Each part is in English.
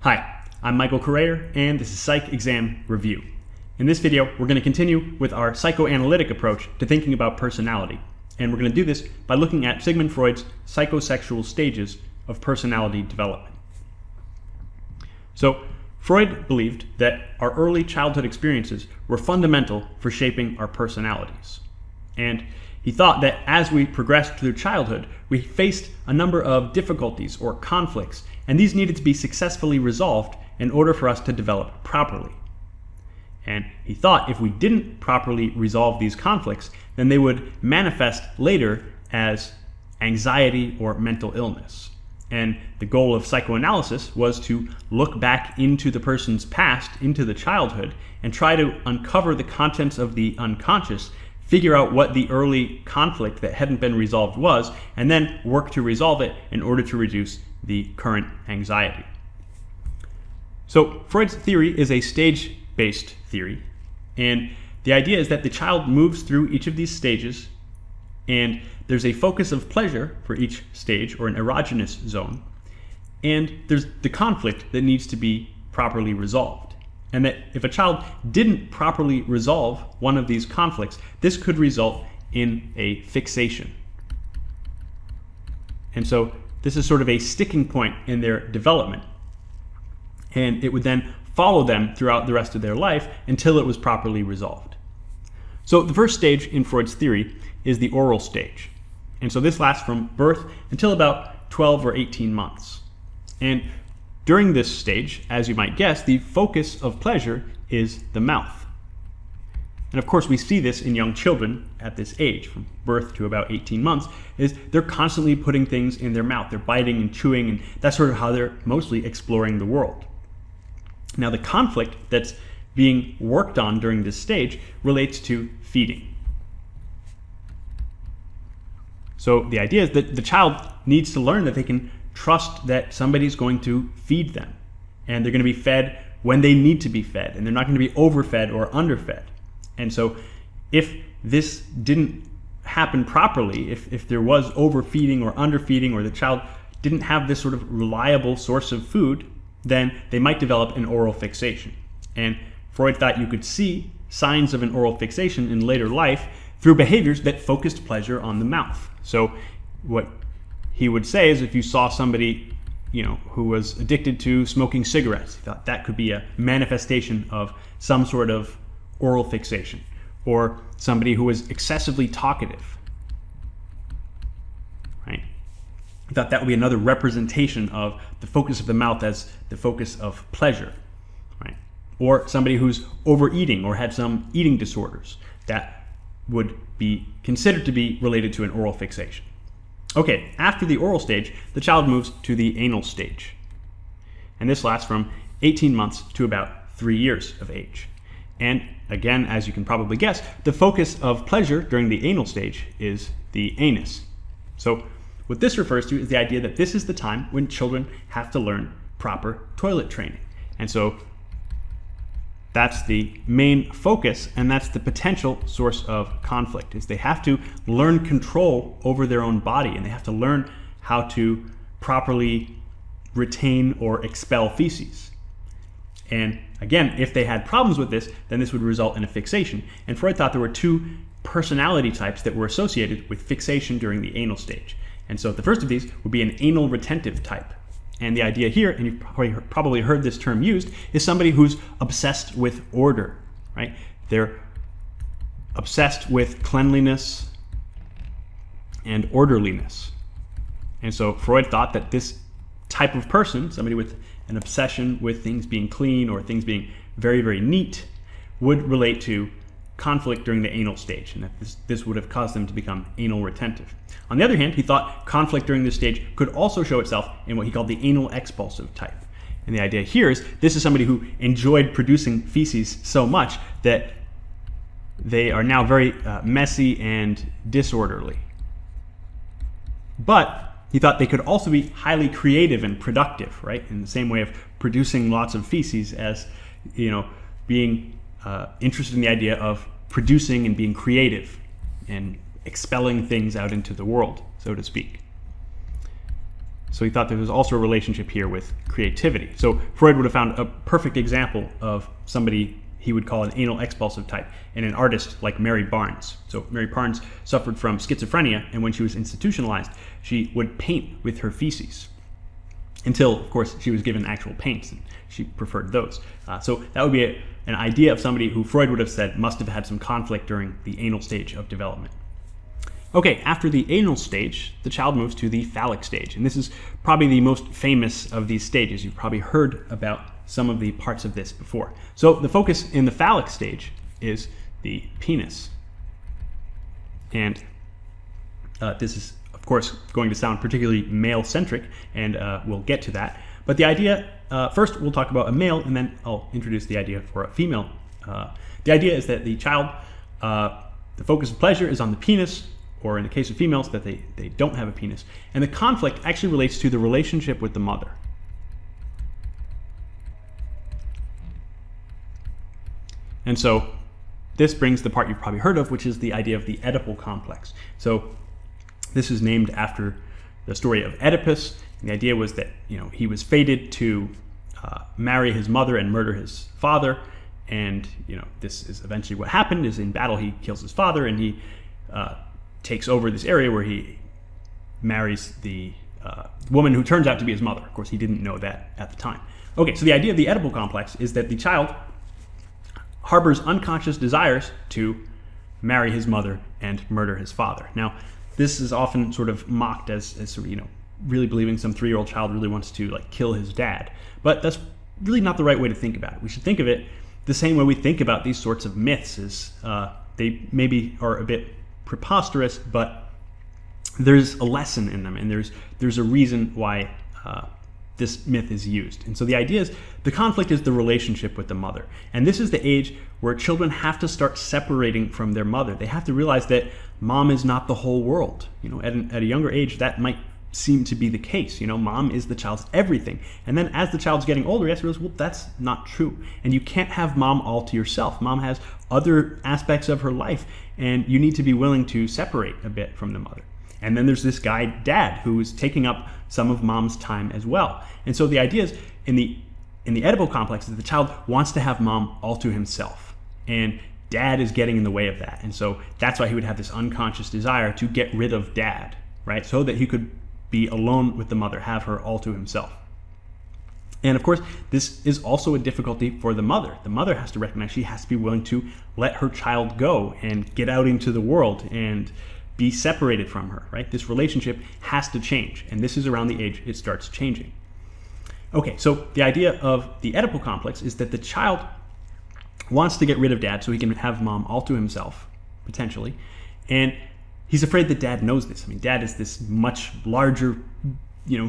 Hi, I'm Michael Correa, and this is Psych Exam Review. In this video, we're going to continue with our psychoanalytic approach to thinking about personality. And we're going to do this by looking at Sigmund Freud's psychosexual stages of personality development. So, Freud believed that our early childhood experiences were fundamental for shaping our personalities. And he thought that as we progressed through childhood, we faced a number of difficulties or conflicts, and these needed to be successfully resolved in order for us to develop properly. And he thought if we didn't properly resolve these conflicts, then they would manifest later as anxiety or mental illness. And the goal of psychoanalysis was to look back into the person's past, into the childhood, and try to uncover the contents of the unconscious, figure out what the early conflict that hadn't been resolved was, and then work to resolve it in order to reduce the current anxiety. So Freud's theory is a stage-based theory, and the idea is that the child moves through each of these stages, and there's a focus of pleasure for each stage, or an erogenous zone, and there's the conflict that needs to be properly resolved. And that if a child didn't properly resolve one of these conflicts, this could result in a fixation. And so this is sort of a sticking point in their development. And it would then follow them throughout the rest of their life until it was properly resolved. So the first stage in Freud's theory is the oral stage. And so this lasts from birth until about 12 or 18 months. And during this stage, as you might guess, the focus of pleasure is the mouth. And of course, we see this in young children at this age, from birth to about 18 months, is they're constantly putting things in their mouth. They're biting and chewing, and that's sort of how they're mostly exploring the world. Now, the conflict that's being worked on during this stage relates to feeding. So the idea is that the child needs to learn that they can trust that somebody's going to feed them, and they're going to be fed when they need to be fed, and they're not going to be overfed or underfed. And so if this didn't happen properly, if there was overfeeding or underfeeding, or the child didn't have this sort of reliable source of food, then they might develop an oral fixation. And Freud thought you could see signs of an oral fixation in later life through behaviors that focused pleasure on the mouth. So what he would say is if you saw somebody, who was addicted to smoking cigarettes, he thought that could be a manifestation of some sort of oral fixation. Or somebody who was excessively talkative, right? He thought that would be another representation of the focus of the mouth as the focus of pleasure, right? Or somebody who's overeating or had some eating disorders, that would be considered to be related to an oral fixation. Okay, after the oral stage, the child moves to the anal stage. And this lasts from 18 months to about 3 years of age. And again, as you can probably guess, the focus of pleasure during the anal stage is the anus. So what this refers to is the idea that this is the time when children have to learn proper toilet training. And so that's the main focus, and that's the potential source of conflict, is they have to learn control over their own body, and they have to learn how to properly retain or expel feces. And again, if they had problems with this, then this would result in a fixation. And Freud thought there were two personality types that were associated with fixation during the anal stage. And so the first of these would be an anal-retentive type. And the idea here, and you've probably heard this term used, is somebody who's obsessed with order, right? They're obsessed with cleanliness and orderliness. And so Freud thought that this type of person, somebody with an obsession with things being clean or things being very, very neat, would relate to conflict during the anal stage, and that this would have caused them to become anal-retentive. On the other hand, he thought conflict during this stage could also show itself in what he called the anal-expulsive type. And the idea here is this is somebody who enjoyed producing feces so much that they are now very messy and disorderly. But he thought they could also be highly creative and productive, right? In the same way of producing lots of feces as, being interested in the idea of producing and being creative and expelling things out into the world, so to speak. So he thought there was also a relationship here with creativity. So Freud would have found a perfect example of somebody he would call an anal-expulsive type, and an artist like Mary Barnes. So Mary Barnes suffered from schizophrenia, and when she was institutionalized, she would paint with her feces. Until, of course, she was given actual paints, and she preferred those. So that would be an idea of somebody who Freud would have said must have had some conflict during the anal stage of development. Okay, after the anal stage, the child moves to the phallic stage. And this is probably the most famous of these stages. You've probably heard about some of the parts of this before. So the focus in the phallic stage is the penis. And this is, of course, going to sound particularly male-centric, and we'll get to that. But the idea, first we'll talk about a male, and then I'll introduce the idea for a female. The idea is that the child, the focus of pleasure is on the penis, or in the case of females, that they don't have a penis. And the conflict actually relates to the relationship with the mother. And so this brings the part you've probably heard of, which is the idea of the Oedipal complex. So this is named after the story of Oedipus. And the idea was that he was fated to marry his mother and murder his father. And this is eventually what happened. Is in battle he kills his father, and he takes over this area where he marries the woman who turns out to be his mother. Of course, he didn't know that at the time. Okay, so the idea of the Oedipal complex is that the child harbors unconscious desires to marry his mother and murder his father. Now, this is often sort of mocked as really believing some 3-year-old child really wants to kill his dad. But that's really not the right way to think about it. We should think of it the same way we think about these sorts of myths, is they maybe are a bit preposterous, but there's a lesson in them, and there's a reason why this myth is used. And so the idea is the conflict is the relationship with the mother. And this is the age where children have to start separating from their mother. They have to realize that mom is not the whole world. At a younger age, that might seem to be the case. Mom is the child's everything. And then as the child's getting older, he has to realize, well, that's not true. And you can't have mom all to yourself. Mom has other aspects of her life, and you need to be willing to separate a bit from the mother. And then there's this guy, dad, who is taking up some of mom's time as well. And so the idea is, in the Oedipal complex, that the child wants to have mom all to himself. And dad is getting in the way of that. And so that's why he would have this unconscious desire to get rid of dad, right? So that he could be alone with the mother, have her all to himself. And of course, this is also a difficulty for the mother. The mother has to recognize she has to be willing to let her child go and get out into the world and be separated from her, right? This relationship has to change, and this is around the age it starts changing. Okay, so the idea of the Oedipal complex is that the child wants to get rid of dad so he can have mom all to himself, potentially, and he's afraid that dad knows this. I mean, dad is this much larger,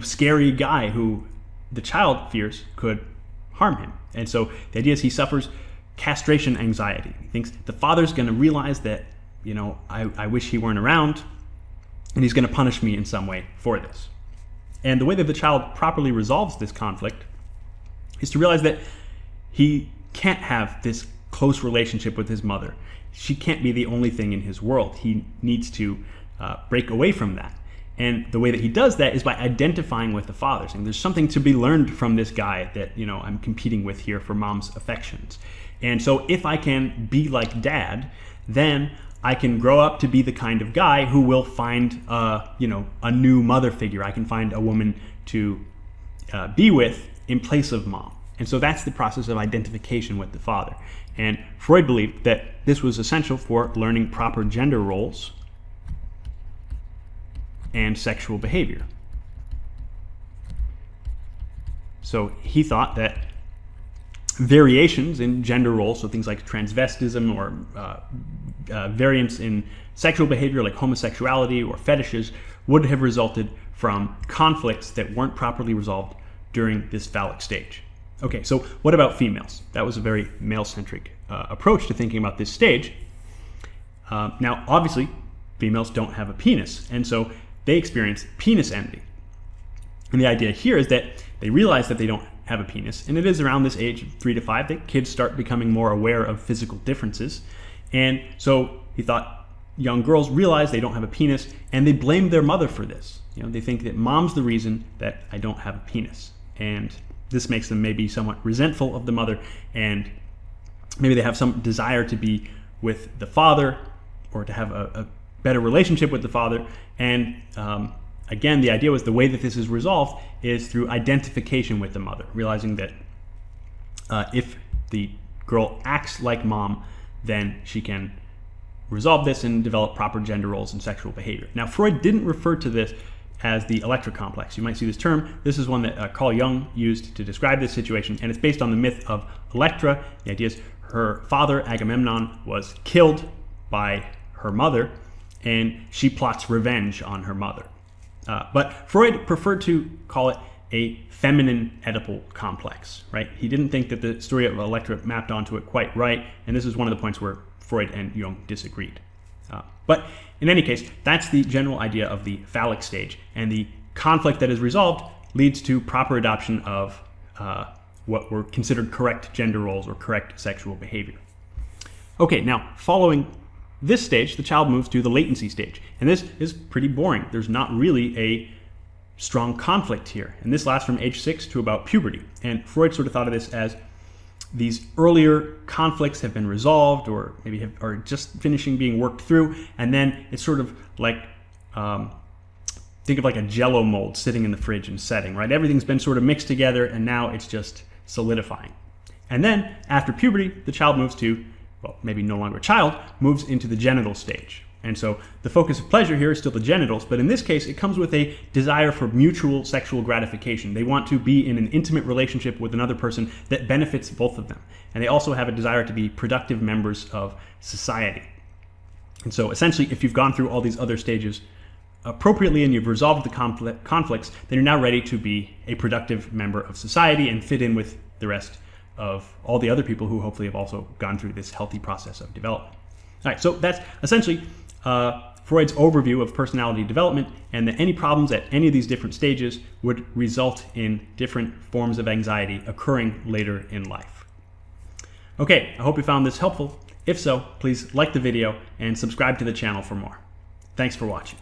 scary guy who the child fears could harm him. And so the idea is he suffers castration anxiety. He thinks the father's going to realize that I wish he weren't around, and he's going to punish me in some way for this. And the way that the child properly resolves this conflict is to realize that he can't have this close relationship with his mother. She can't be the only thing in his world. He needs to break away from that. And the way that he does that is by identifying with the father, saying there's something to be learned from this guy that I'm competing with here for mom's affections. And so if I can be like dad, then I can grow up to be the kind of guy who will find, a new mother figure. I can find a woman to be with in place of mom. And so that's the process of identification with the father. And Freud believed that this was essential for learning proper gender roles and sexual behavior. So he thought that variations in gender roles, so things like transvestism or variants in sexual behavior like homosexuality or fetishes, would have resulted from conflicts that weren't properly resolved during this phallic stage. Okay, so what about females? That was a very male-centric approach to thinking about this stage. Now, obviously, females don't have a penis, and so they experience penis envy. And the idea here is that they realize that they don't have a penis, and it is around this age, 3 to 5, that kids start becoming more aware of physical differences. And so he thought, young girls realize they don't have a penis, and they blame their mother for this. They think that mom's the reason that I don't have a penis, and this makes them maybe somewhat resentful of the mother, and maybe they have some desire to be with the father or to have a better relationship with the father. And again, the idea was the way that this is resolved is through identification with the mother, realizing that if the girl acts like mom, then she can resolve this and develop proper gender roles and sexual behavior. Now, Freud didn't refer to this as the Electra complex. You might see this term. This is one that Carl Jung used to describe this situation, and it's based on the myth of Electra. The idea is her father, Agamemnon, was killed by her mother, and she plots revenge on her mother. But Freud preferred to call it a feminine Oedipal complex, right? He didn't think that the story of Electra mapped onto it quite right, and this is one of the points where Freud and Jung disagreed. But in any case, that's the general idea of the phallic stage, and the conflict that is resolved leads to proper adoption of what were considered correct gender roles or correct sexual behavior. Okay, now following this stage, the child moves to the latency stage, and this is pretty boring. There's not really a strong conflict here, and this lasts from age 6 to about puberty. And Freud sort of thought of this as these earlier conflicts have been resolved, or maybe are just finishing being worked through, and then it's sort of like think of like a Jell-O mold sitting in the fridge and setting, right? Everything's been sort of mixed together, and now it's just solidifying. And then after puberty, the child moves to, well, maybe no longer a child, moves into the genital stage. And so the focus of pleasure here is still the genitals, but in this case, it comes with a desire for mutual sexual gratification. They want to be in an intimate relationship with another person that benefits both of them. And they also have a desire to be productive members of society. And so essentially, if you've gone through all these other stages appropriately and you've resolved the conflicts, then you're now ready to be a productive member of society and fit in with the rest of all the other people who hopefully have also gone through this healthy process of development. All right, so that's essentially Freud's overview of personality development, and that any problems at any of these different stages would result in different forms of anxiety occurring later in life. Okay, I hope you found this helpful. If so, please like the video and subscribe to the channel for more. Thanks for watching.